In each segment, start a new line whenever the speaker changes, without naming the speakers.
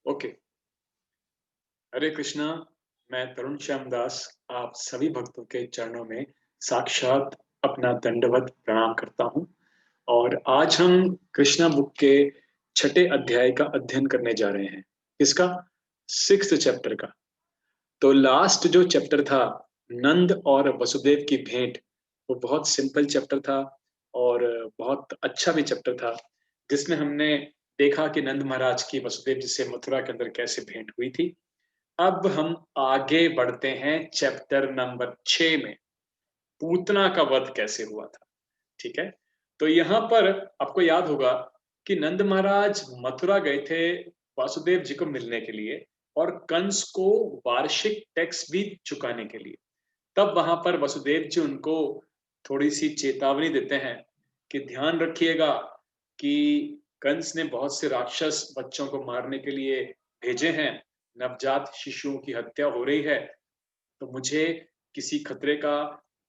Okay. हरे कृष्णा। मैं तरुण श्याम दास आप सभी भक्तों के चरणों में साक्षात अपना दंडवत प्रणाम करता हूँ। और आज हम कृष्णा बुक के छठे अध्याय का अध्ययन करने जा रहे हैं। किसका? 6th चैप्टर का। तो लास्ट जो चैप्टर था, नंद और वसुदेव की भेंट, वो बहुत सिंपल चैप्टर था और बहुत अच्छा भी चैप्टर था, जिसमें हमने देखा कि नंद महाराज की वसुदेव जी से मथुरा के अंदर कैसे भेंट हुई थी। अब हम आगे बढ़ते हैं चैप्टर नंबर 6 में, पूतना का वध कैसे हुआ था। ठीक है। तो यहाँ पर आपको याद होगा कि नंद महाराज मथुरा गए थे वासुदेव जी को मिलने के लिए और कंस को वार्षिक टैक्स भी चुकाने के लिए। तब वहां पर वसुदेव जी उनको थोड़ी सी चेतावनी देते हैं कि ध्यान रखिएगा कि कंस ने बहुत से राक्षस बच्चों को मारने के लिए भेजे हैं, नवजात शिशुओं की हत्या हो रही है, तो मुझे किसी खतरे का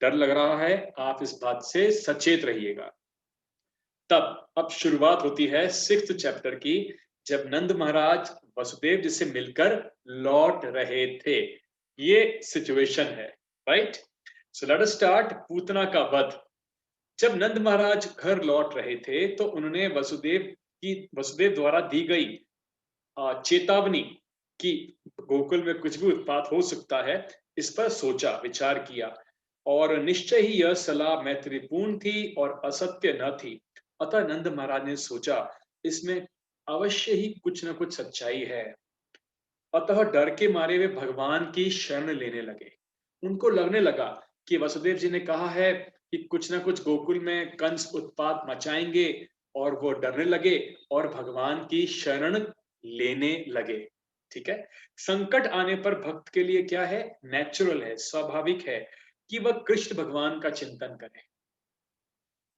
डर लग रहा है, आप इस बात से सचेत रहिएगा। तब अब शुरुआत होती है 6th चैप्टर की, जब नंद महाराज वसुदेव जी से मिलकर लौट रहे थे। ये सिचुएशन है, right? So let us start Putana का वध। जब नंद महाराज घर लौट रहे थे तो उन्होंने वसुदेव द्वारा दी गई चेतावनी कि गोकुल में कुछ भी उत्पात हो सकता है, इस पर सोचा, विचार किया और निश्चय ही यह सलाह मैत्रीपूर्ण थी और असत्य न थी। अतः नंद महाराज ने सोचा, इसमें अवश्य ही कुछ न कुछ सच्चाई है। अतः डर के मारे वे भगवान की शरण लेने लगे। उनको लगने लगा कि वसुदेव जी ने कहा है कि कुछ ना कुछ गोकुल में कंस उत्पात मचाएंगे, और वो डरने लगे और भगवान की शरण लेने लगे। ठीक है। संकट आने पर भक्त के लिए क्या है? नेचुरल है, स्वाभाविक है कि वह कृष्ण भगवान का चिंतन करे,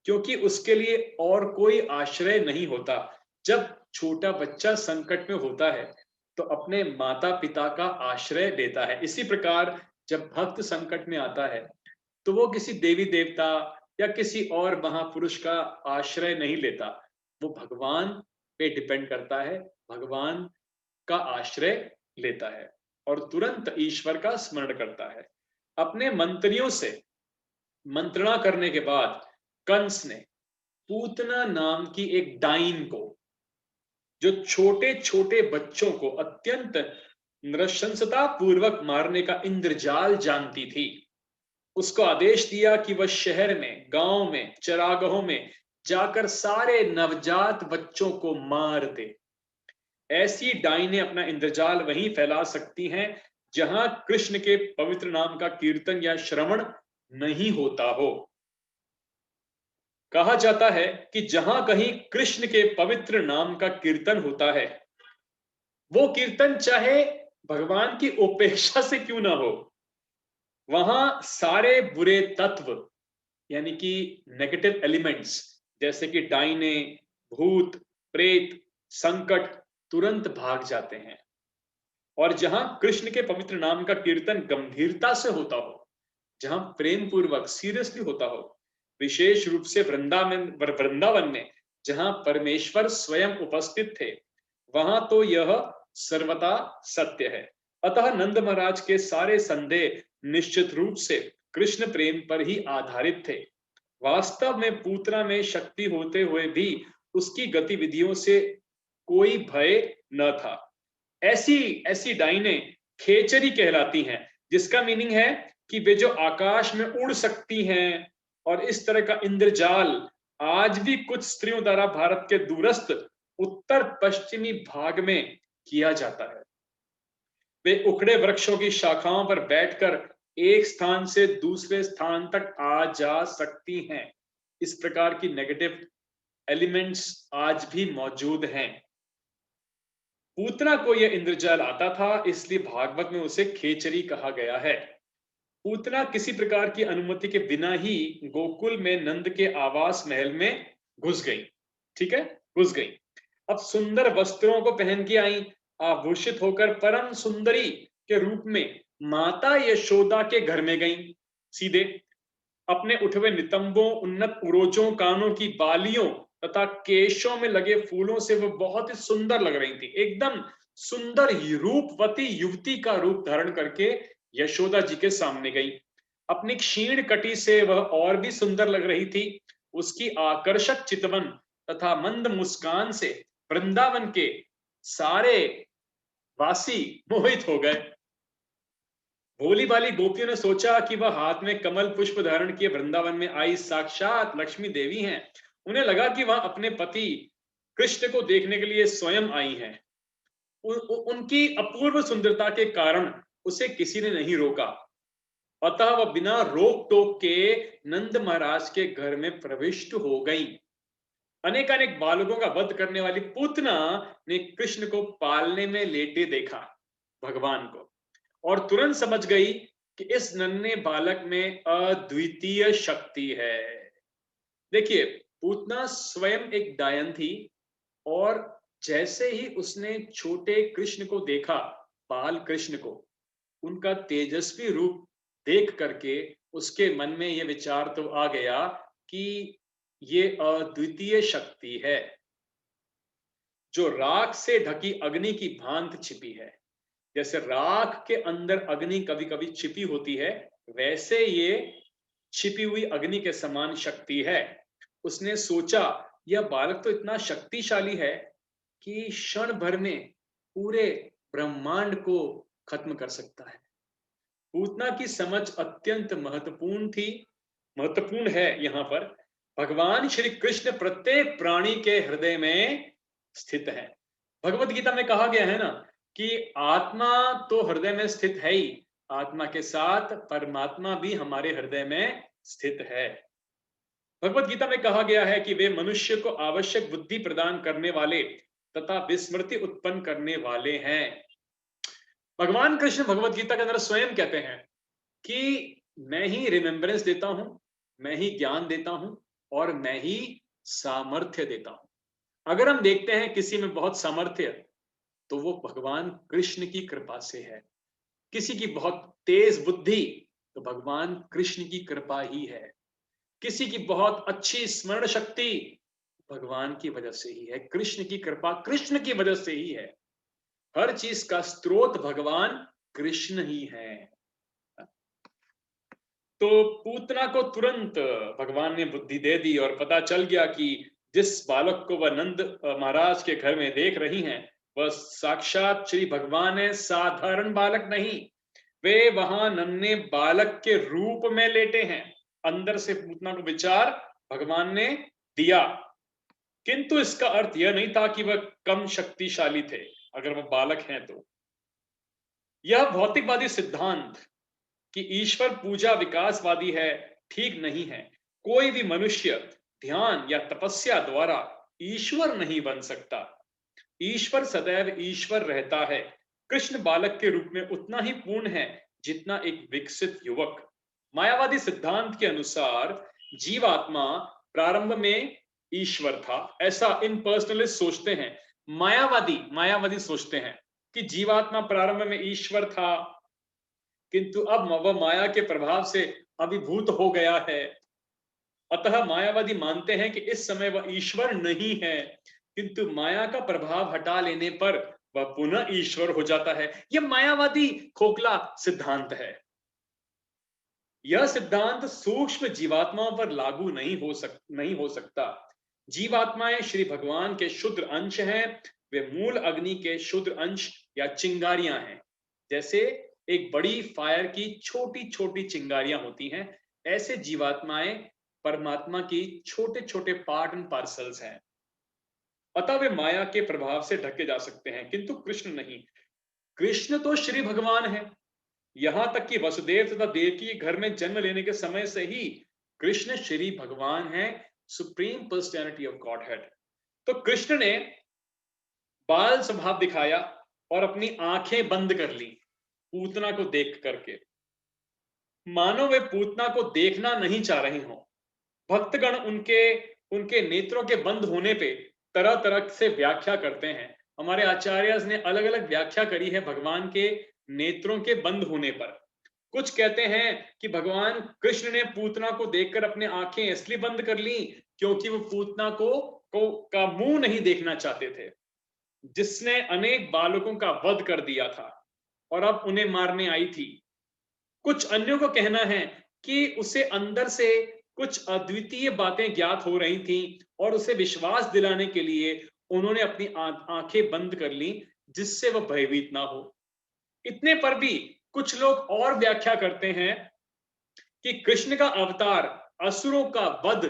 क्योंकि उसके लिए और कोई आश्रय नहीं होता। जब छोटा बच्चा संकट में होता है तो अपने माता पिता का आश्रय लेता है। इसी प्रकार जब भक्त संकट में आता है तो वो किसी देवी देवता या किसी और महापुरुष का आश्रय नहीं लेता, वो भगवान पे डिपेंड करता है, भगवान का आश्रय लेता है और तुरंत ईश्वर का स्मरण करता है। अपने मंत्रियों से मंत्रणा करने के बाद कंस ने पूतना नाम की एक डाइन को, जो छोटे छोटे बच्चों को अत्यंत नृशंसता पूर्वक मारने का इंद्रजाल जानती थी, उसको आदेश दिया कि वह शहर में, गांव में, चरागाहों में जाकर सारे नवजात बच्चों को मार दे। ऐसी डाइनें अपना इंद्रजाल वहीं फैला सकती हैं जहां कृष्ण के पवित्र नाम का कीर्तन या श्रवण नहीं होता हो। कहा जाता है कि जहां कहीं कृष्ण के पवित्र नाम का कीर्तन होता है, वो कीर्तन चाहे भगवान की उपेक्षा से क्यों ना हो, वहां सारे बुरे तत्व यानी कि नेगेटिव एलिमेंट्स जैसे कि डाइने, भूत, प्रेत, संकट तुरंत भाग जाते हैं। और जहां कृष्ण के पवित्र नाम का कीर्तन गंभीरता से होता हो, जहां प्रेम पूर्वक सीरियसली होता हो, विशेष रूप से वृंदावन में जहां परमेश्वर स्वयं उपस्थित थे, वहां तो यह सर्वथा सत्य है। अतः नंद महाराज के सारे संदेह निश्चित रूप से कृष्ण प्रेम पर ही आधारित थे। वास्तव में पूतना में शक्ति होते हुए भी उसकी गतिविधियों से कोई भय न था। ऐसी ऐसी डाइनें खेचरी कहलाती हैं, जिसका मीनिंग है कि वे जो आकाश में उड़ सकती हैं। और इस तरह का इंद्रजाल आज भी कुछ स्त्रियों द्वारा भारत के दूरस्थ उत्तर पश्चिमी भाग में किया जाता है। वे उखड़े वृक्षों की शाखाओं पर बैठकर एक स्थान से दूसरे स्थान तक आ जा सकती हैं। इस प्रकार की नेगेटिव एलिमेंट्स आज भी मौजूद हैं। पूतना को यह इंद्रजाल आता था, इसलिए भागवत में उसे खेचरी कहा गया है। पूतना किसी प्रकार की अनुमति के बिना ही गोकुल में नंद के आवास महल में घुस गई। ठीक है, घुस गई। अब सुंदर वस्त्रों को पहन के आई, आभूषित होकर परम सुंदरी के रूप में माता यशोदा के घर में गई। सीधे अपने उठे हुए नितंबों, उन्नत उरोजों, कानों की बालियों तथा केशों में लगे फूलों से वो बहुत ही सुंदर लग रही थी, एकदम सुंदर रूपवती युवती का रूप धारण करके यशोदा जी के सामने गई। अपनी क्षीण कटी से वह और भी सुंदर लग रही थी। उसकी आकर्षक चितवन तथा मंद मुस्कान से वृंदावन के सारे वासी मोहित हो गए। भोली भाली गोपियों ने सोचा कि वह हाथ में कमल पुष्प धारण किए वृंदावन में आई साक्षात लक्ष्मी देवी हैं। उन्हें लगा कि वह अपने पति कृष्ण को देखने के लिए स्वयं आई हैं। उनकी अपूर्व सुंदरता के कारण उसे किसी ने नहीं रोका। अतः वह बिना रोक टोक के नंद महाराज के घर में प्रविष्ट हो गई। अनेकानेक बालकों का वध करने वाली पूतना ने कृष्ण को पालने में लेटे देखा भगवान को, और तुरंत समझ गई कि इस नन्हे बालक में अद्वितीय शक्ति है। देखिए, पूतना स्वयं एक डायन थी, और जैसे ही उसने छोटे कृष्ण को देखा, बाल कृष्ण को, उनका तेजस्वी रूप देख करके उसके मन में यह विचार तो आ गया कि ये अद्वितीय शक्ति है, जो राख से ढकी अग्नि की भांति छिपी है। जैसे राख के अंदर अग्नि कभी कभी छिपी होती है, वैसे ये छिपी हुई अग्नि के समान शक्ति है। उसने सोचा, यह बालक तो इतना शक्तिशाली है कि क्षण भर में पूरे ब्रह्मांड को खत्म कर सकता है। पूतना की समझ अत्यंत महत्वपूर्ण है। यहाँ पर भगवान श्री कृष्ण प्रत्येक प्राणी के हृदय में स्थित है। भगवत गीता में कहा गया है ना कि आत्मा तो हृदय में स्थित है ही, आत्मा के साथ परमात्मा भी हमारे हृदय में स्थित है। भगवत गीता में कहा गया है कि वे मनुष्य को आवश्यक बुद्धि प्रदान करने वाले तथा विस्मृति उत्पन्न करने वाले हैं। भगवान कृष्ण भगवत गीता के अंदर स्वयं कहते हैं कि मैं ही रिमेम्बरेंस देता हूं, मैं ही ज्ञान देता हूं, और मैं ही सामर्थ्य देता हूं। अगर हम देखते हैं किसी में बहुत सामर्थ्य, तो वो भगवान कृष्ण की कृपा से है। किसी की बहुत तेज बुद्धि, तो भगवान कृष्ण की कृपा ही है। किसी की बहुत अच्छी स्मरण शक्ति, भगवान की वजह से ही है। कृष्ण की कृपा कृष्ण की वजह से ही है। हर चीज का स्रोत भगवान कृष्ण ही है। तो पूतना को तुरंत भगवान ने बुद्धि दे दी, और पता चल गया कि जिस बालक को वह नंद महाराज के घर में देख रही हैं, वह साक्षात श्री भगवान है, साधारण बालक नहीं। वे वहां नन्हे बालक के रूप में लेटे हैं। अंदर से पूतना को विचार भगवान ने दिया, किंतु इसका अर्थ यह नहीं था कि वह कम शक्तिशाली थे अगर वह बालक हैं तो। यह भौतिकवादी सिद्धांत कि ईश्वर पूजा विकासवादी है, ठीक नहीं है। कोई भी मनुष्य ध्यान या तपस्या द्वारा ईश्वर नहीं बन सकता। ईश्वर सदैव ईश्वर रहता है। कृष्ण बालक के रूप में उतना ही पूर्ण है जितना एक विकसित युवक। मायावादी सिद्धांत के अनुसार जीवात्मा प्रारंभ में ईश्वर था, ऐसा इन पर्सनलिस्ट सोचते हैं। मायावादी सोचते हैं कि जीवात्मा प्रारंभ में ईश्वर था, किंतु अब वह माया के प्रभाव से अभिभूत हो गया है। अतः मायावादी मानते हैं कि इस समय वह ईश्वर नहीं है, किंतु माया का प्रभाव हटा लेने पर वह पुनः ईश्वर हो जाता है। यह मायावादी खोखला सिद्धांत है। यह सिद्धांत सूक्ष्म जीवात्माओं पर लागू नहीं हो सकता। जीवात्माएं श्री भगवान के शुद्र अंश हैं। वे मूल अग्नि के शुद्र अंश या चिंगारियां हैं। जैसे एक बड़ी फायर की छोटी छोटी चिंगारियां होती हैं, ऐसे जीवात्माएं परमात्मा की छोटे छोटे पार्ट एंड पार्सल्स हैं। अतः वे माया के प्रभाव से ढके जा सकते हैं, किंतु कृष्ण नहीं। कृष्ण तो श्री भगवान है। यहां तक कि वसुदेव तथा देवकी के घर में जन्म लेने के समय से ही कृष्ण श्री भगवान है, सुप्रीम पर्सनैलिटी ऑफ गॉडहेड। तो कृष्ण ने बाल स्वभाव दिखाया और अपनी आंखें बंद कर ली पूतना को देख करके, मानो वे पूतना को देखना नहीं चाह रहे हों। भक्तगण उनके उनके नेत्रों के बंद होने पे तरह तरह से व्याख्या करते हैं। हमारे आचार्य ने अलग अलग व्याख्या करी है भगवान के नेत्रों के बंद होने पर। कुछ कहते हैं कि भगवान कृष्ण ने पूतना को देखकर अपने आंखें इसलिए बंद कर ली क्योंकि वो पूतना को का मुंह नहीं देखना चाहते थे। जिसने अनेक बालकों का वध कर दिया था और अब उन्हें मारने आई थी। कुछ अन्यों को कहना है कि उसे अंदर से कुछ अद्वितीय बातें ज्ञात हो रही थीं और उसे विश्वास दिलाने के लिए उन्होंने अपनी आंखें बंद कर ली, जिससे वह भयभीत ना हो। इतने पर भी कुछ लोग और व्याख्या करते हैं कि कृष्ण का अवतार असुरों का वध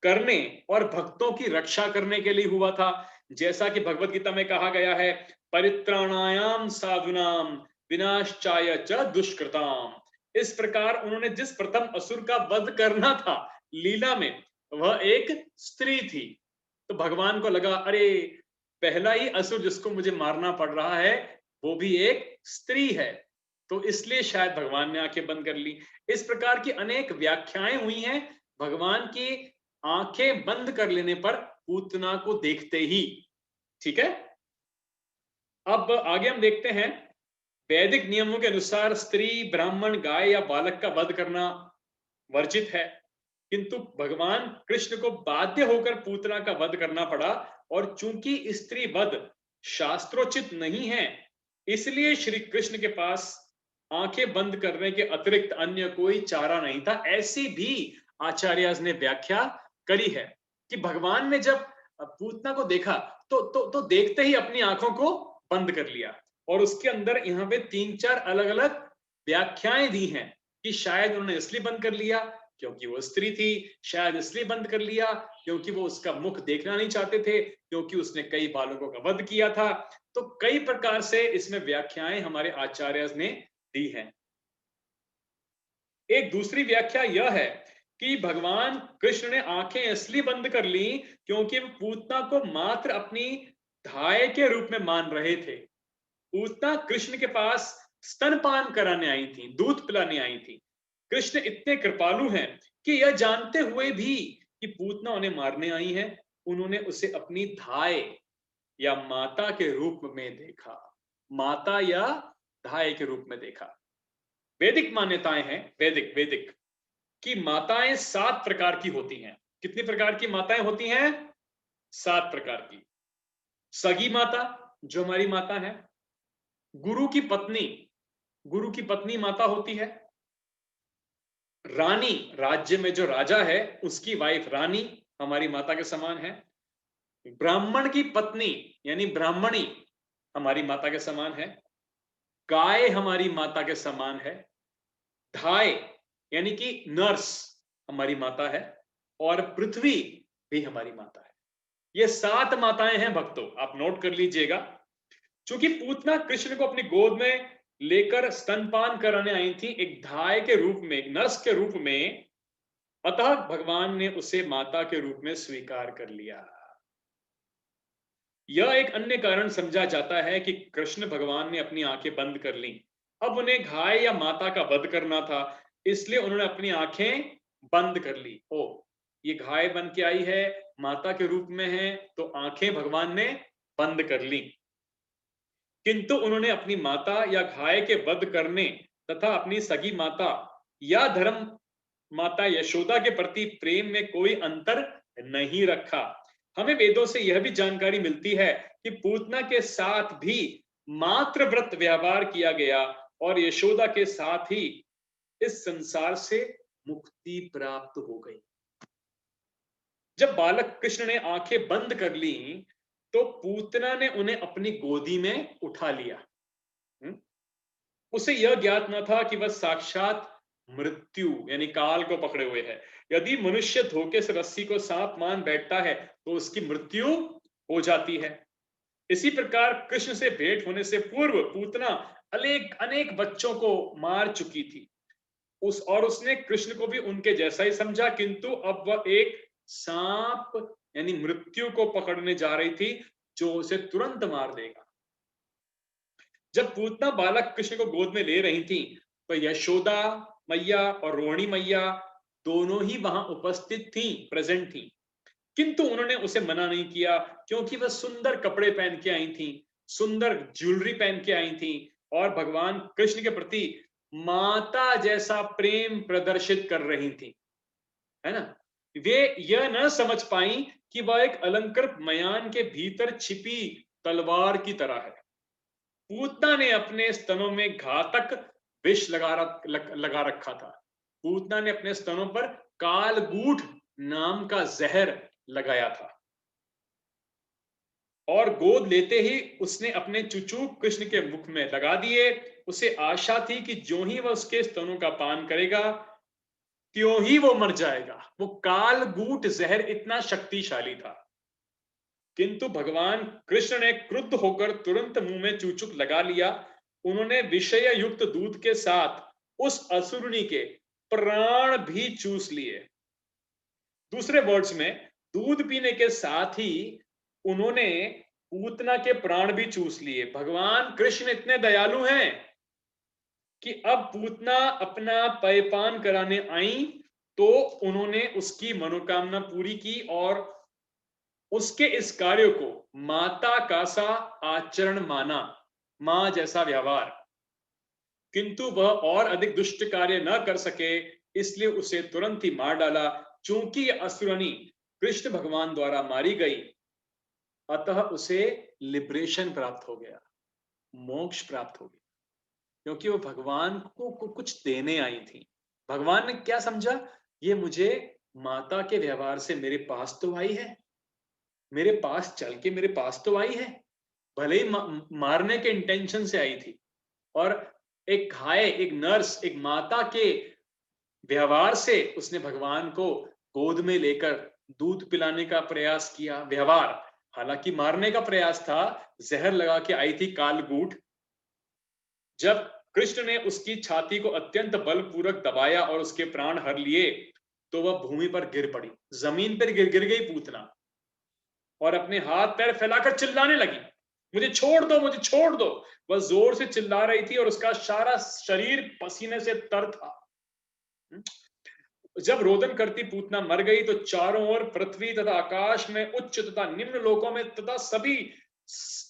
करने और भक्तों की रक्षा करने के लिए हुआ था। जैसा कि भगवत गीता में कहा गया है, परित्राणायाम साधुनाम विनाशाय च दुष्कृताम। इस प्रकार उन्होंने जिस प्रथम असुर का वध करना था लीला में, वह एक स्त्री थी। तो भगवान को लगा, अरे पहला ही असुर जिसको मुझे मारना पड़ रहा है वो भी एक स्त्री है, तो इसलिए शायद भगवान ने आंखें बंद कर ली। इस प्रकार की अनेक व्याख्याएं हुई हैं भगवान की आंखें बंद कर लेने पर पूतना को देखते ही। ठीक है, अब आगे हम देखते हैं, वैदिक नियमों के अनुसार स्त्री, ब्राह्मण, गाय या बालक का वध करना वर्जित है, किंतु भगवान कृष्ण को बाध्य होकर पूतना का वध करना पड़ा, और चूंकि स्त्री वध शास्त्रोचित नहीं है, इसलिए श्री कृष्ण के पास आंखें बंद करने के अतिरिक्त अन्य कोई चारा नहीं था। ऐसी भी आचार्य ने व्याख्या करी है कि भगवान ने जब पूतना को देखा तो देखते ही अपनी आंखों को बंद कर लिया। और उसके अंदर यहाँ पे 3-4 अलग अलग व्याख्याएं दी हैं कि शायद उन्होंने इसलिए बंद कर लिया क्योंकि वो स्त्री थी, शायद इसलिए बंद कर लिया क्योंकि वो उसका मुख देखना नहीं चाहते थे, क्योंकि उसने कई बालकों का वध किया था। तो कई प्रकार से इसमें व्याख्याएं हमारे आचार्य ने दी हैं। एक दूसरी व्याख्या यह है कि भगवान कृष्ण ने आंखें इसलिए बंद कर ली क्योंकि वो पूतना को मात्र अपनी धाय के रूप में मान रहे थे। पूतना कृष्ण के पास स्तनपान कराने आई थी, दूध पिलाने आई थी। कृष्ण इतने कृपालु हैं कि यह जानते हुए भी कि पूतना उन्हें मारने आई है, उन्होंने उसे अपनी धाय या माता के रूप में देखा। माता या धाय के रूप में देखा। वैदिक मान्यताएं हैं, वैदिक वैदिक कि माताएं 7 प्रकार की होती हैं। कितनी प्रकार की माताएं होती हैं? 7 प्रकार की। सगी माता, जो हमारी माता है। गुरु की पत्नी, गुरु की पत्नी माता होती है। रानी, राज्य में जो राजा है उसकी वाइफ रानी हमारी माता के समान है। ब्राह्मण की पत्नी यानी ब्राह्मणी हमारी माता के समान है। गाय हमारी माता के समान है। धाय यानी कि नर्स हमारी माता है। और पृथ्वी भी हमारी माता है। ये 7 माताएं हैं भक्तों, आप नोट कर लीजिएगा। चूंकि पूतना कृष्ण को अपनी गोद में लेकर स्तनपान कराने आई थी एक धाय के रूप में, एक नर्स के रूप में, अतः भगवान ने उसे माता के रूप में स्वीकार कर लिया। यह एक अन्य कारण समझा जाता है कि कृष्ण भगवान ने अपनी आंखें बंद कर ली। अब उन्हें घाय या माता का वध करना था, इसलिए उन्होंने अपनी आंखें बंद कर ली। ओ, ये घाय बन के आई है, माता के रूप में है, तो आंखें भगवान ने बंद कर ली। किंतु उन्होंने अपनी माता या घाय के वध करने तथा अपनी सगी माता या धर्म माता यशोदा के प्रति प्रेम में कोई अंतर नहीं रखा। हमें वेदों से यह भी जानकारी मिलती है कि पूतना के साथ भी मात्र व्रत व्यवहार किया गया और यशोदा के साथ ही इस संसार से मुक्ति प्राप्त हो गई। जब बालक कृष्ण ने आंखें बंद कर ली तो पूतना ने उन्हें अपनी गोदी में उठा लिया। उसे यह ज्ञात न था कि वह साक्षात मृत्यु यानी काल को पकड़े हुए है। यदि मनुष्य धोखे से रस्सी को सांप मान बैठता है तो उसकी मृत्यु हो जाती है। इसी प्रकार कृष्ण से भेंट होने से पूर्व पूतना अनेक अनेक बच्चों को मार चुकी थी। उसने कृष्ण को भी उनके जैसा ही समझा, किंतु अब वह एक सांप यानी मृत्यु को पकड़ने जा रही थी जो उसे तुरंत मार देगा। जब पूतना बालक कृष्ण को गोद में ले रही थी तो यशोदा मैया और रोहिणी मैया दोनों ही वहां उपस्थित थी, प्रेजेंट थी। किंतु उन्होंने उसे मना नहीं किया क्योंकि वह सुंदर कपड़े पहन के आई थी, सुंदर ज्वेलरी पहन के आई थी और भगवान कृष्ण के प्रति माता जैसा प्रेम प्रदर्शित कर रही थी, है ना। वे यह न समझ पाई कि वह एक अलंकृत मयान के भीतर छिपी तलवार की तरह है। पूतना ने अपने स्तनों में घातक विष लगा रखा था। पूतना ने अपने स्तनों पर कालगूठ नाम का जहर लगाया था और गोद लेते ही उसने अपने चुचू कृष्ण के मुख में लगा दिए। उसे आशा थी कि जो ही वह उसके स्तनों का पान करेगा त्यों ही वो मर जाएगा। वो कालगूट जहर इतना शक्तिशाली था। किंतु भगवान कृष्ण ने क्रुद्ध होकर तुरंत मुंह में चूचुक लगा लिया। उन्होंने विषय युक्त दूध के साथ उस असुरनी के प्राण भी चूस लिए। दूसरे वर्ड्स में, दूध पीने के साथ ही उन्होंने पूतना के प्राण भी चूस लिए। भगवान कृष्ण इतने दयालु हैं कि अब पूतना अपना पेयपान कराने आई तो उन्होंने उसकी मनोकामना पूरी की और उसके इस कार्य को माता का सा आचरण माना, मां जैसा व्यवहार। किंतु वह और अधिक दुष्ट कार्य न कर सके, इसलिए उसे तुरंत ही मार डाला। चूंकि असुरनी कृष्ण भगवान द्वारा मारी गई, अतः उसे लिबरेशन प्राप्त हो गया, मोक्ष प्राप्त हो गया, क्योंकि वो भगवान को कुछ देने आई थी। भगवान ने क्या समझा, ये मुझे माता के व्यवहार से मेरे पास तो आई है, मेरे पास चल के मेरे पास तो आई है, भले ही मारने के इंटेंशन से आई थी। और एक घाय, एक नर्स, एक माता के व्यवहार से उसने भगवान को गोद में लेकर दूध पिलाने का प्रयास किया। व्यवहार, हालांकि मारने का प्रयास था, जहर लगा के आई थी कालगूठ। जब कृष्ण ने उसकी छाती को अत्यंत बलपूर्वक दबाया और उसके प्राण हर लिए, तो वह भूमि पर गिर पड़ी, जमीन पर गिर गई पूतना और अपने हाथ पैर फैलाकर चिल्लाने लगी, मुझे छोड़ दो, मुझे छोड़ दो। वह जोर से चिल्ला रही थी और उसका सारा शरीर पसीने से तर था। जब रोदन करती पूतना मर गई तो चारों ओर पृथ्वी तथा आकाश में, उच्च तथा निम्न लोकों में तथा सभी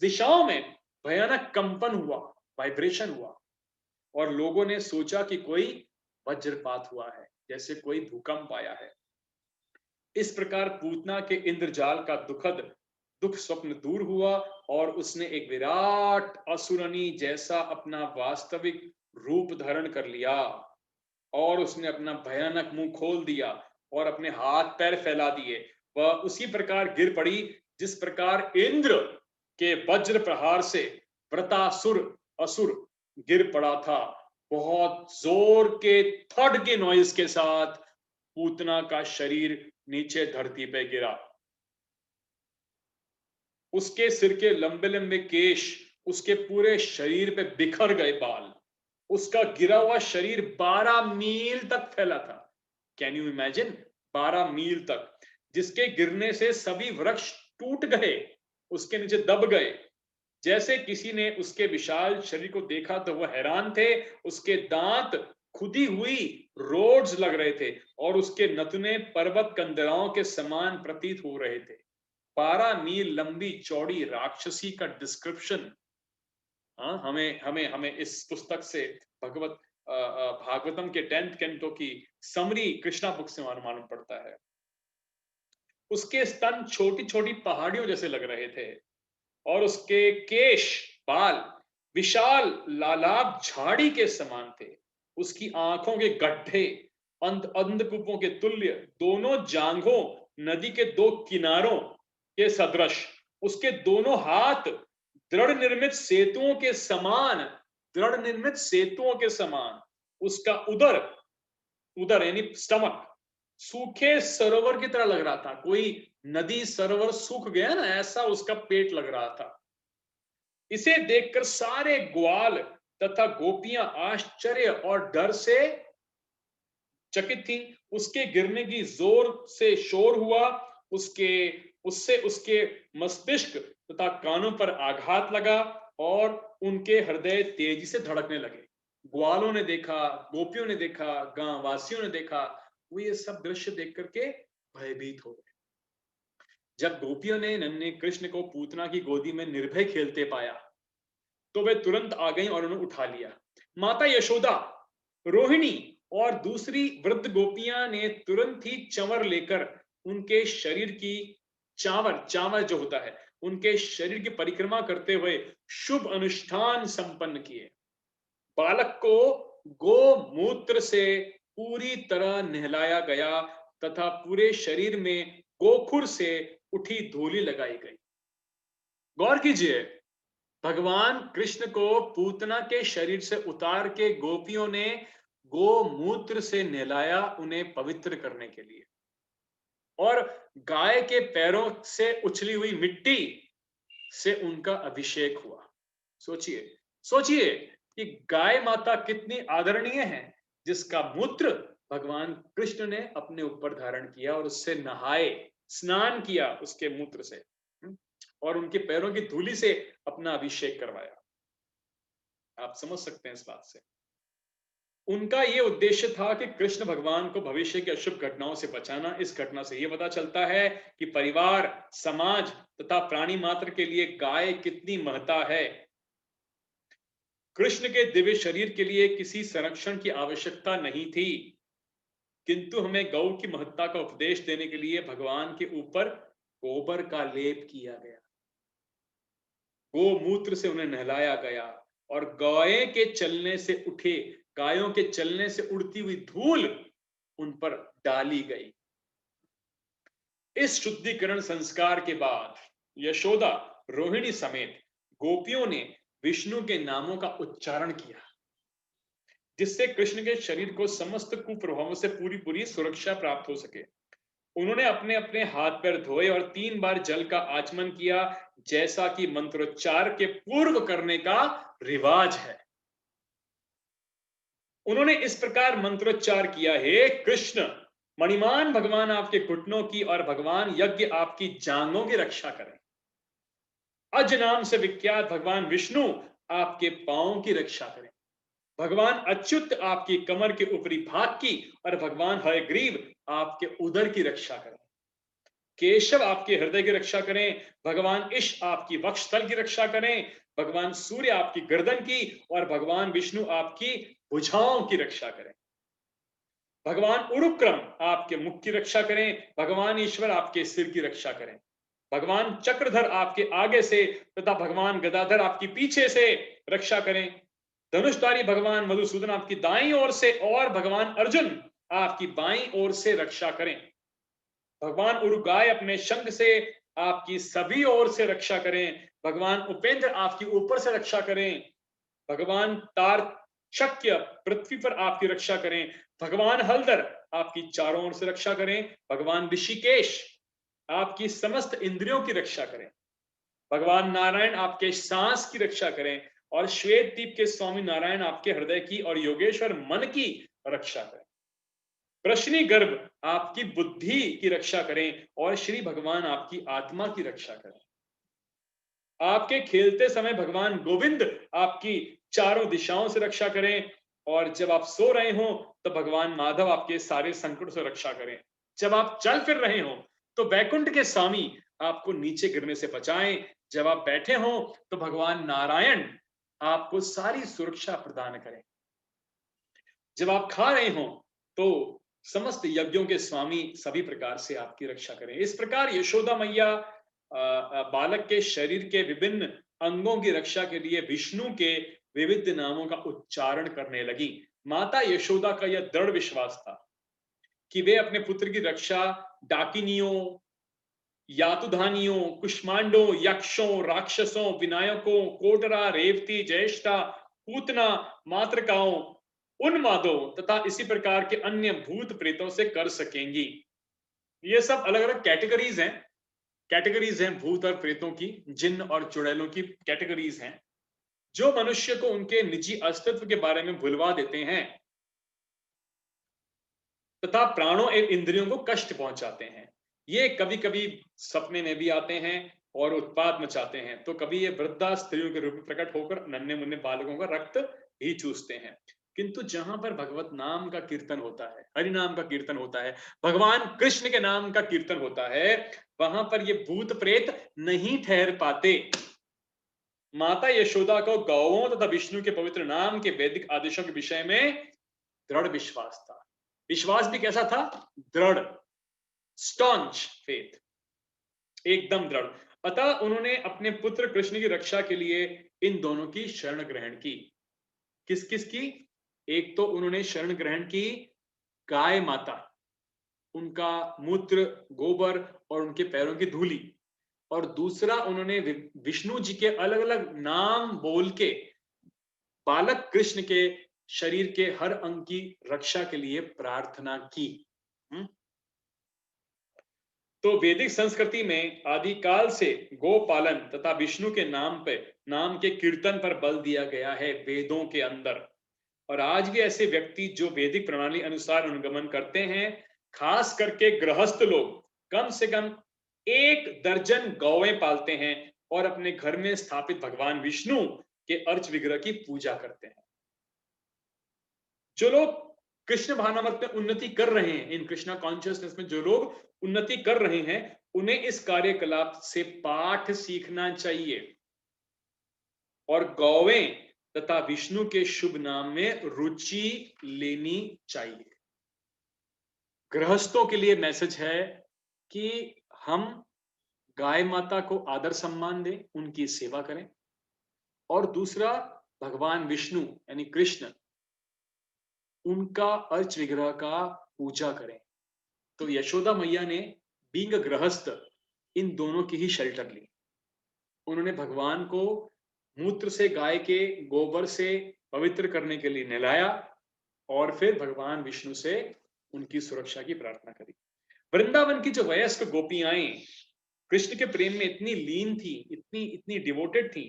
दिशाओं में भयानक कंपन हुआ, वाइब्रेशन हुआ और लोगों ने सोचा कि कोई वज्रपात हुआ है, जैसे कोई भूकंप आया है। इस प्रकार पूतना के इंद्रजाल का दुख स्वप्न दूर हुआ और उसने एक विराट असुरनी जैसा अपना वास्तविक रूप धारण कर लिया और उसने अपना भयानक मुंह खोल दिया और अपने हाथ पैर फैला दिए। वह उसी प्रकार गिर पड़ी जिस प्रकार इंद्र के वज्र प्रहार से व्रतासुर असुर गिर पड़ा था। बहुत जोर के थड के नॉइज के साथ पूतना का शरीर नीचे धरती पे गिरा। उसके सिर के लंबे लंबे केश उसके पूरे शरीर पे बिखर गए, बाल, उसका गिरा हुआ शरीर 12 मील तक फैला था। कैन यू इमेजिन, 12 मील तक, जिसके गिरने से सभी वृक्ष टूट गए, उसके नीचे दब गए। जैसे किसी ने उसके विशाल शरीर को देखा तो वह हैरान थे। उसके दांत खुदी हुई रोड्स लग रहे थे और उसके नथुने पर्वत कंदराओं के समान प्रतीत हो रहे थे। 12 मील लंबी चौड़ी राक्षसी का डिस्क्रिप्शन हमें हमें हमें इस पुस्तक से भागवतम के 10th कैंटो की समरी कृष्णा बुक से मालूम पड़ता है। उसके स्तन छोटी छोटी पहाड़ियों जैसे लग रहे थे और उसके केश, बाल विशाल लालाब झाड़ी के समान थे। उसकी आंखों के गड्ढे अंधकूपों के तुल्य, दोनों जांघों नदी के दो किनारों के सदृश, उसके दोनों हाथ दृढ़ निर्मित सेतुओं के समान, दृढ़ निर्मित सेतुओं के समान। उसका उदर, उदर यानी स्टमक, सूखे सरोवर की तरह लग रहा था। कोई नदी सरोवर सूख गया ना, ऐसा उसका पेट लग रहा था। इसे देखकर सारे ग्वाल तथा गोपियां आश्चर्य और डर से चकित थी। उसके गिरने की जोर से शोर हुआ, उससे उसके मस्तिष्क तथा कानों पर आघात लगा और उनके हृदय तेजी से धड़कने लगे। ग्वालों ने देखा, गोपियों ने देखा, गांव वासियों ने देखा। वो ये सब दृश्य देख करके भयभीत हो गए। जब गोपियों ने नन्हे कृष्ण को पूतना की गोदी में निर्भय खेलते पाया तो वे तुरंत आ गईं और उन्हें उठा लिया। माता यशोदा, रोहिणी और दूसरी वृद्ध गोपियां ने तुरंत ही चंवर लेकर उनके शरीर की चावर, चावर जो होता है, उनके शरीर की परिक्रमा करते हुए शुभ अनुष्ठान संपन्न किए। बालक को गोमूत्र से पूरी तरह नहलाया गया तथा पूरे शरीर में गोखुर से उठी धूलि लगाई गई। गौर कीजिए, भगवान कृष्ण को पूतना के शरीर से उतार के गोपियों ने गोमूत्र से नहलाया, उन्हें पवित्र करने के लिए। और गाय के पैरों से उछली हुई मिट्टी से उनका अभिषेक हुआ। सोचिए, सोचिए कि गाय माता कितनी आदरणीय है, जिसका मूत्र भगवान कृष्ण ने अपने ऊपर धारण किया और उससे नहाए, स्नान किया उसके मूत्र से, और उनके पैरों की धूली से अपना अभिषेक करवाया। आप समझ सकते हैं इस बात से। उनका यह उद्देश्य था कि कृष्ण भगवान को भविष्य की अशुभ घटनाओं से बचाना। इस घटना से यह पता चलता है कि परिवार, समाज तथा प्राणी मात्र के लिए गाय कितनी महत्ता है। कृष्ण के दिव्य शरीर के लिए किसी संरक्षण की आवश्यकता नहीं थी, किंतु हमें गौ की महत्ता का उपदेश देने के लिए भगवान के ऊपर गोबर का लेप किया गया, गोमूत्र से उन्हें नहलाया गया और गायों के चलने से उड़ती हुई धूल उन पर डाली गई। इस शुद्धिकरण संस्कार के बाद यशोदा, रोहिणी समेत गोपियों ने विष्णु के नामों का उच्चारण किया, जिससे कृष्ण के शरीर को समस्त कुप्रभावों से पूरी पूरी सुरक्षा प्राप्त हो सके। उन्होंने अपने अपने हाथ पैर धोए और 3 बार जल का आचमन किया, जैसा कि मंत्रोच्चार के पूर्व करने का रिवाज है। उन्होंने इस प्रकार मंत्रोच्चार किया, हे कृष्ण, मणिमान भगवान आपके घुटनों की और भगवान यज्ञ आपकी जांघों की रक्षा करें। अज नाम से विख्यात भगवान विष्णु आपके पांवों की रक्षा करें। भगवान अच्युत आपकी कमर के ऊपरी भाग की और भगवान हयग्रीव आपके उदर की रक्षा करें। केशव आपके हृदय की रक्षा करें। भगवान इश आपकी वक्षस्थल की रक्षा करें। भगवान सूर्य आपकी गर्दन की और भगवान विष्णु आपकी भुजाओं की रक्षा करें। भगवान उरुक्रम आपके मुख की रक्षा करें। भगवान ईश्वर आपके सिर की रक्षा करें। भगवान चक्रधर आपके आगे से तथा भगवान गदाधर आपकी पीछे से रक्षा करें। धनुषधारी भगवान मधुसूदन आपकी दाईं ओर से और भगवान अर्जुन आपकी बाईं ओर से रक्षा करें। भगवान उरुगाय अपने शंख से आपकी सभी ओर से रक्षा करें। भगवान उपेंद्र आपकी ऊपर से रक्षा करें। भगवान तारशक्य पृथ्वी पर आपकी रक्षा करें। भगवान हलधर आपकी चारों ओर से रक्षा करें। भगवान ऋषिकेश आपकी समस्त इंद्रियों की रक्षा करें। भगवान नारायण आपके सांस की रक्षा करें और श्वेत दीप के स्वामी नारायण आपके हृदय की और योगेश्वर मन की रक्षा करें। प्रश्नी गर्भ आपकी बुद्धि की रक्षा करें और श्री भगवान आपकी आत्मा की रक्षा करें। आपके खेलते समय भगवान गोविंद आपकी चारों दिशाओं से रक्षा करें और जब आप सो रहे हो तो भगवान माधव आपके सारे संकट से रक्षा करें। जब आप चल फिर रहे हो तो वैकुंठ के स्वामी आपको नीचे गिरने से बचाएं। जब आप बैठे हो तो भगवान नारायण आपको सारी सुरक्षा प्रदान करें। जब आप खा रहे हो तो समस्त यज्ञों के स्वामी सभी प्रकार से आपकी रक्षा करें। इस प्रकार यशोदा मैया बालक के शरीर के विभिन्न अंगों की रक्षा के लिए विष्णु के विविध नामों का उच्चारण करने लगी। माता यशोदा का यह दृढ़ विश्वास था कि वे अपने पुत्र की रक्षा डाकिनियों, यातुधानियों, कुष्मांडों, यक्षों, राक्षसों, विनायकों, कोटरा, रेवती, ज्येष्ठा, पूतना, मातृकाओं, उन्मादों तथा इसी प्रकार के अन्य भूत प्रेतों से कर सकेंगी। ये सब अलग अलग कैटेगरीज हैं भूत और प्रेतों की, जिन्न और चुड़ैलों की कैटेगरीज हैं, जो मनुष्य को उनके निजी अस्तित्व के बारे में भुलवा देते हैं तथा प्राणों एवं इंद्रियों को कष्ट पहुंचाते हैं। ये कभी कभी सपने में भी आते हैं और उत्पात मचाते हैं, तो कभी ये वृद्धा स्त्रियों के रूप में प्रकट होकर नन्हे मुन्ने बालकों का रक्त ही चूसते हैं। किंतु जहां पर भगवत नाम का कीर्तन होता है, हरि नाम का कीर्तन होता है, भगवान कृष्ण के नाम का कीर्तन होता है, वहां पर ये भूत प्रेत नहीं ठहर पाते। माता यशोदा को गौओं तथा विष्णु के पवित्र नाम के वैदिक आदेशों के विषय में दृढ़ विश्वास था। विश्वास भी कैसा था? दृढ़, स्टॉन्च फेथ, एकदम दृढ़। अतः उन्होंने अपने पुत्र कृष्ण की रक्षा के लिए इन दोनों की शरण ग्रहण की। किस किस की? एक तो उन्होंने शरण ग्रहण की गाय माता, उनका मूत्र, गोबर और उनके पैरों की धूली, और दूसरा उन्होंने विष्णु जी के अलग अलग नाम बोल के बालक कृष्ण के शरीर के हर अंग की रक्षा के लिए प्रार्थना की। तो वैदिक संस्कृति में आदिकाल से गोपालन तथा विष्णु के नाम के कीर्तन पर बल दिया गया है वेदों के अंदर। और आज भी ऐसे व्यक्ति जो वैदिक प्रणाली अनुसार अनुगमन करते हैं, खास करके गृहस्थ लोग, कम से कम 1 दर्जन गौएं पालते हैं और अपने घर में स्थापित भगवान विष्णु के अर्च विग्रह की पूजा करते हैं। जो लोग कृष्ण भावनामृत में उन्नति कर रहे हैं, इन कृष्णा कॉन्शियसनेस में जो लोग उन्नति कर रहे हैं, उन्हें इस कार्यकलाप से पाठ सीखना चाहिए और गौवें तथा विष्णु के शुभ नाम में रुचि लेनी चाहिए। गृहस्थों के लिए मैसेज है कि हम गाय माता को आदर सम्मान दें, उनकी सेवा करें, और दूसरा भगवान विष्णु यानी कृष्ण, उनका अर्च विग्रह का पूजा करें। तो यशोदा मैया ने बीइंग अ गृहस्थ इन दोनों की ही शेल्टर ली। उन्होंने भगवान को मूत्र से, गाय के गोबर से पवित्र करने के लिए नहलाया और फिर भगवान विष्णु से उनकी सुरक्षा की प्रार्थना करी। वृंदावन की जो वयस्क गोपियाएं कृष्ण के प्रेम में इतनी लीन थी, इतनी इतनी डिवोटेड थी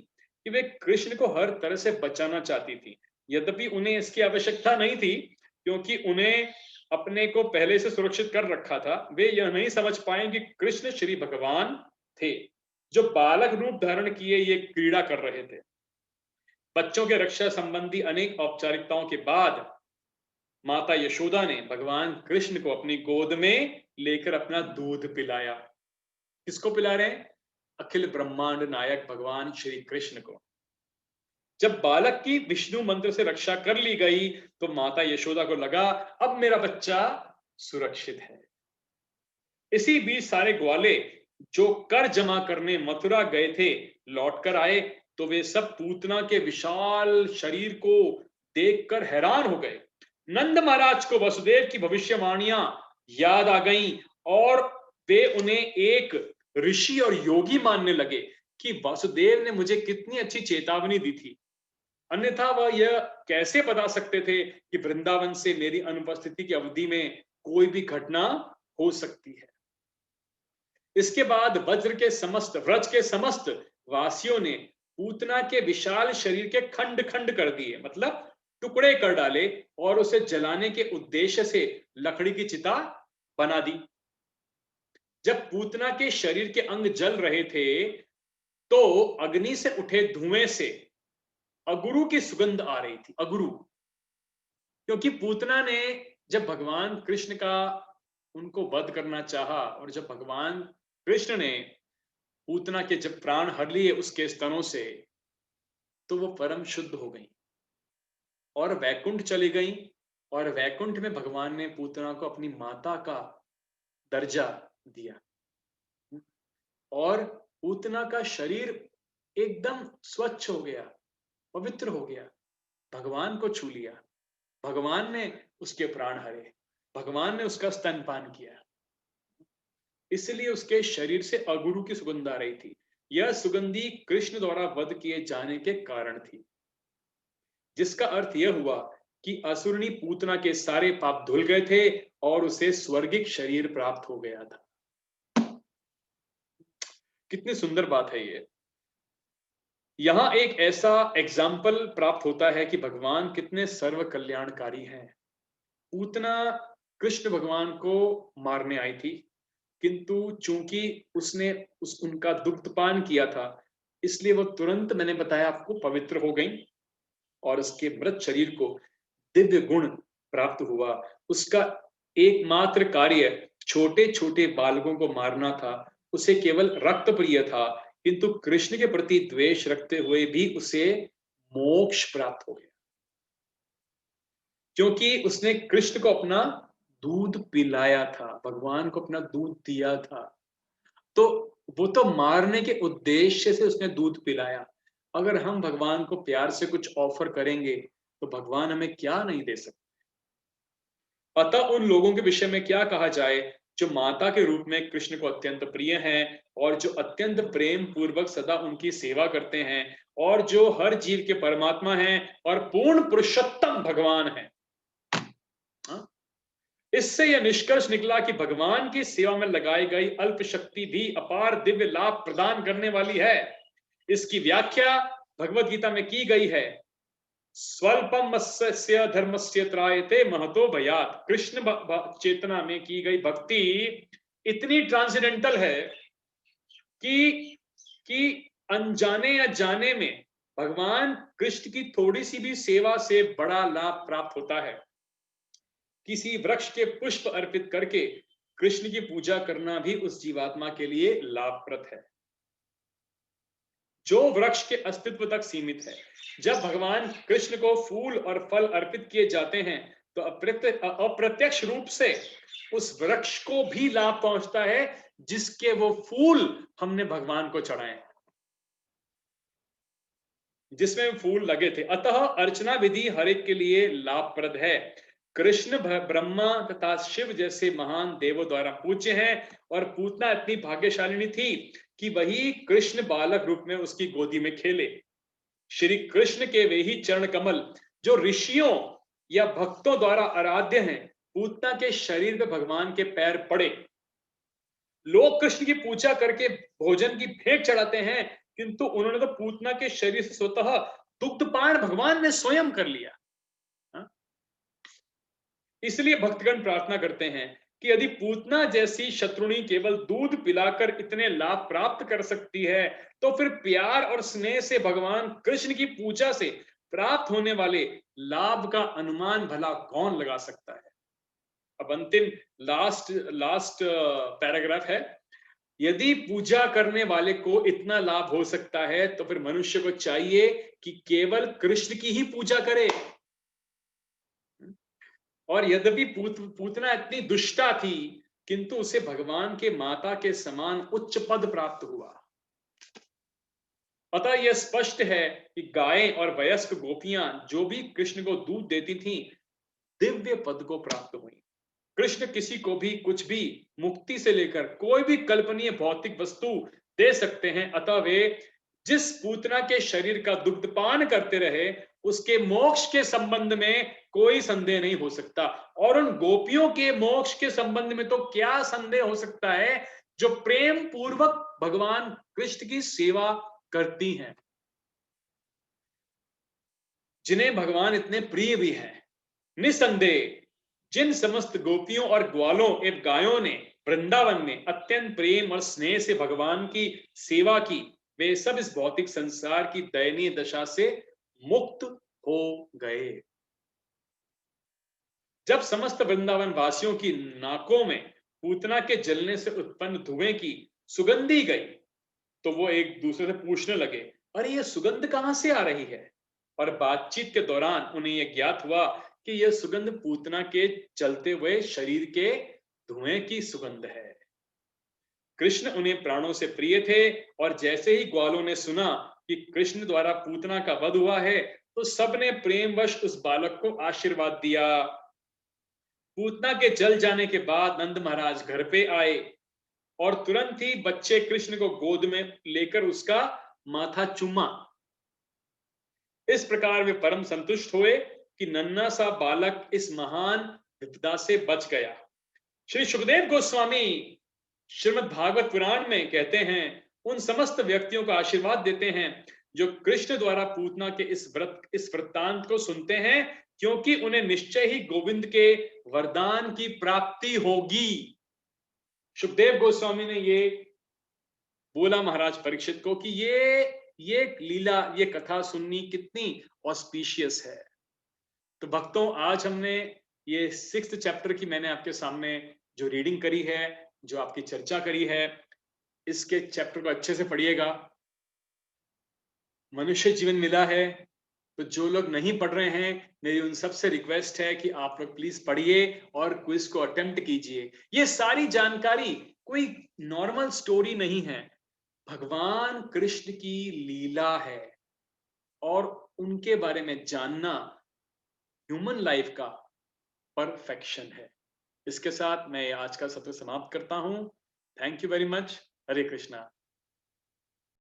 कि वे कृष्ण को हर तरह से बचाना चाहती थी। यद्यपि उन्हें इसकी आवश्यकता नहीं थी, क्योंकि उन्हें अपने को पहले से सुरक्षित कर रखा था। वे यह नहीं समझ पाए कि कृष्ण श्री भगवान थे जो बालक रूप धारण किए ये क्रीड़ा कर रहे थे। बच्चों के रक्षा संबंधी अनेक औपचारिकताओं के बाद माता यशोदा ने भगवान कृष्ण को अपनी गोद में लेकर अपना दूध पिलाया। किसको पिला रहे हैं? अखिल ब्रह्मांड नायक भगवान श्री कृष्ण को। जब बालक की विष्णु मंत्र से रक्षा कर ली गई तो माता यशोदा को लगा अब मेरा बच्चा सुरक्षित है। इसी बीच सारे ग्वाले जो कर जमा करने मथुरा गए थे लौटकर आए, तो वे सब पूतना के विशाल शरीर को देखकर हैरान हो गए। नंद महाराज को वसुदेव की भविष्यवाणियां याद आ गईं और वे उन्हें एक ऋषि और योगी मानने लगे कि वासुदेव ने मुझे कितनी अच्छी चेतावनी दी थी, अन्यथा वह यह कैसे बता सकते थे कि वृंदावन से मेरी अनुपस्थिति की अवधि में कोई भी घटना हो सकती है। इसके बाद व्रज के समस्त वासियों ने पूतना के विशाल शरीर के खंड खंड कर दिए, मतलब टुकड़े कर डाले, और उसे जलाने के उद्देश्य से लकड़ी की चिता बना दी। जब पूतना के शरीर के अंग जल रहे थे तो अग्नि से उठे धुएं से अगुरु की सुगंध आ रही थी। अगुरु, क्योंकि पूतना ने जब भगवान कृष्ण का उनको वध करना चाहा और जब भगवान कृष्ण ने पूतना के जब प्राण हर लिए उसके स्तनों से, तो वो परम शुद्ध हो गई और वैकुंठ चली गई। और वैकुंठ में भगवान ने पूतना को अपनी माता का दर्जा दिया और पूतना का शरीर एकदम स्वच्छ हो गया, पवित्र हो गया, भगवान को छू लिया, भगवान ने उसके प्राण हरे, भगवान ने उसका स्तनपान किया, इसलिए उसके शरीर से अगुरु की सुगंध आ रही थी। यह सुगंधी कृष्ण द्वारा वध किए जाने के कारण थी, जिसका अर्थ यह हुआ कि असुरनी पूतना के सारे पाप धुल गए थे और उसे स्वर्गिक शरीर प्राप्त हो गया था। कितनी सुंदर बात है ये। यहां एक ऐसा एग्जाम्पल प्राप्त होता है कि भगवान कितने सर्व कल्याणकारी हैं। पूतना कृष्ण भगवान को मारने आई थी, किंतु चूंकि उसने उनका दुग्धपान किया था, इसलिए वो तुरंत, मैंने बताया आपको, पवित्र हो गई और उसके मृत शरीर को दिव्य गुण प्राप्त हुआ। उसका एकमात्र कार्य छोटे छोटे बालकों को मारना था। उसे केवल रक्त प्रिय था, किंतु कृष्ण के प्रति द्वेष रखते हुए भी उसे मोक्ष प्राप्त हो गया, क्योंकि उसने कृष्ण को अपना दूध पिलाया था, भगवान को अपना दूध दिया था। तो वो तो मारने के उद्देश्य से उसने दूध पिलाया। अगर हम भगवान को प्यार से कुछ ऑफर करेंगे तो भगवान हमें क्या नहीं दे सकते। अतः उन लोगों के विषय में क्या कहा जाए जो माता के रूप में कृष्ण को अत्यंत प्रिय हैं और जो अत्यंत प्रेम पूर्वक सदा उनकी सेवा करते हैं और जो हर जीव के परमात्मा हैं और पूर्ण पुरुषोत्तम भगवान हैं। हाँ? इससे यह निष्कर्ष निकला कि भगवान की सेवा में लगाई गई अल्प शक्ति भी अपार दिव्य लाभ प्रदान करने वाली है। इसकी व्याख्या भगवत गीता में की गई है, स्वल्पम मत्स्य धर्मस्य त्रायते महतो भयात। कृष्ण चेतना में की गई भक्ति इतनी ट्रांसेंडेंटल है कि अनजाने या जाने में भगवान कृष्ण की थोड़ी सी भी सेवा से बड़ा लाभ प्राप्त होता है। किसी वृक्ष के पुष्प अर्पित करके कृष्ण की पूजा करना भी उस जीवात्मा के लिए लाभप्रद है जो वृक्ष के अस्तित्व तक सीमित है। जब भगवान कृष्ण को फूल और फल अर्पित किए जाते हैं तो अप्रत्यक्ष रूप से उस वृक्ष को भी लाभ पहुंचता है जिसके वो फूल हमने भगवान को चढ़ाए, जिसमें फूल लगे थे। अतः अर्चना विधि हर एक के लिए लाभप्रद है। कृष्ण ब्रह्मा तथा शिव जैसे महान देवों द्वारा पूज्य हैं और पूतना इतनी भाग्यशालिनी थी कि वही कृष्ण बालक रूप में उसकी गोदी में खेले। श्री कृष्ण के वे ही चरण कमल जो ऋषियों या भक्तों द्वारा आराध्य हैं, पूतना के शरीर पे भगवान के पैर पड़े। लोग कृष्ण की पूजा करके भोजन की भेंट चढ़ाते हैं, किंतु उन्होंने तो पूतना के शरीर से स्वतः दुग्धपान भगवान ने स्वयं कर लिया। इसलिए भक्तगण प्रार्थना करते हैं कि यदि पूतना जैसी शत्रुणी केवल दूध पिलाकर इतने लाभ प्राप्त कर सकती है तो फिर प्यार और स्नेह से भगवान कृष्ण की पूजा से प्राप्त होने वाले लाभ का अनुमान भला कौन लगा सकता है। अब अंतिम लास्ट पैराग्राफ है, यदि पूजा करने वाले को इतना लाभ हो सकता है तो फिर मनुष्य को चाहिए कि केवल कृष्ण की ही पूजा करे। और यद्यपि पूतना इतनी दुष्टा थी किंतु उसे भगवान के माता के समान उच्च पद प्राप्त हुआ। अतः यह स्पष्ट है कि गायें और वयस्क गोपियां जो भी कृष्ण को दूध देती थीं, दिव्य पद को प्राप्त हुई। कृष्ण किसी को भी कुछ भी मुक्ति से लेकर कोई भी कल्पनीय भौतिक वस्तु दे सकते हैं। अतः वे जिस पूतना के शरीर का दुग्धपान करते रहे उसके मोक्ष के संबंध में कोई संदेह नहीं हो सकता। और उन गोपियों के मोक्ष के संबंध में तो क्या संदेह हो सकता है जो प्रेम पूर्वक भगवान कृष्ण की सेवा करती हैं, जिन्हें भगवान इतने प्रिय भी हैं। निसंदेह जिन समस्त गोपियों और ग्वालों एवं गायों ने वृंदावन में अत्यंत प्रेम और स्नेह से भगवान की सेवा की, वे सब इस भौतिक संसार की दयनीय दशा से मुक्त हो गए। जब समस्त वृंदावन वासियों की नाकों में पूतना के जलने से उत्पन्न धुएं की सुगंधी गई तो वो एक दूसरे से पूछने लगे, अरे ये सुगंध कहां से आ रही है। और बातचीत के दौरान उन्हें यह ज्ञात हुआ कि यह सुगंध पूतना के चलते हुए शरीर के धुएं की सुगंध है। कृष्ण उन्हें प्राणों से प्रिय थे और जैसे ही ग्वालों ने सुना कि कृष्ण द्वारा पूतना का वध हुआ है तो सबने प्रेमवश उस बालक को आशीर्वाद दिया। पूतना के जल जाने के बाद नंद महाराज घर पे आए और तुरंत ही बच्चे कृष्ण को गोद में लेकर उसका माथा चूमा। इस प्रकार वे परम संतुष्ट हुए कि नन्हा सा बालक इस महान विपदा से बच गया। श्री सुखदेव गोस्वामी श्रीमद् भागवत पुराण में कहते हैं, उन समस्त व्यक्तियों को आशीर्वाद देते हैं जो कृष्ण द्वारा पूतना के इस वृत्तांत को सुनते हैं, क्योंकि उन्हें निश्चय ही गोविंद के वरदान की प्राप्ति होगी। सुखदेव गोस्वामी ने ये बोला महाराज परीक्षित को कि ये लीला, ये कथा सुननी कितनी ऑस्पिशियस है। तो भक्तों, आज हमने ये 6th चैप्टर की मैंने आपके सामने जो रीडिंग करी है, जो आपकी चर्चा करी है, इसके चैप्टर को अच्छे से पढ़िएगा। मनुष्य जीवन मिला है तो जो लोग नहीं पढ़ रहे हैं, मेरी उन सबसे रिक्वेस्ट है कि आप लोग प्लीज पढ़िए और क्विज को अटेम्प्ट कीजिए। ये सारी जानकारी कोई नॉर्मल स्टोरी नहीं है, भगवान कृष्ण की लीला है और उनके बारे में जानना ह्यूमन लाइफ का परफेक्शन है। इसके साथ मैं आज का सत्र समाप्त करता हूं। Thank you very much. Hare Krishna.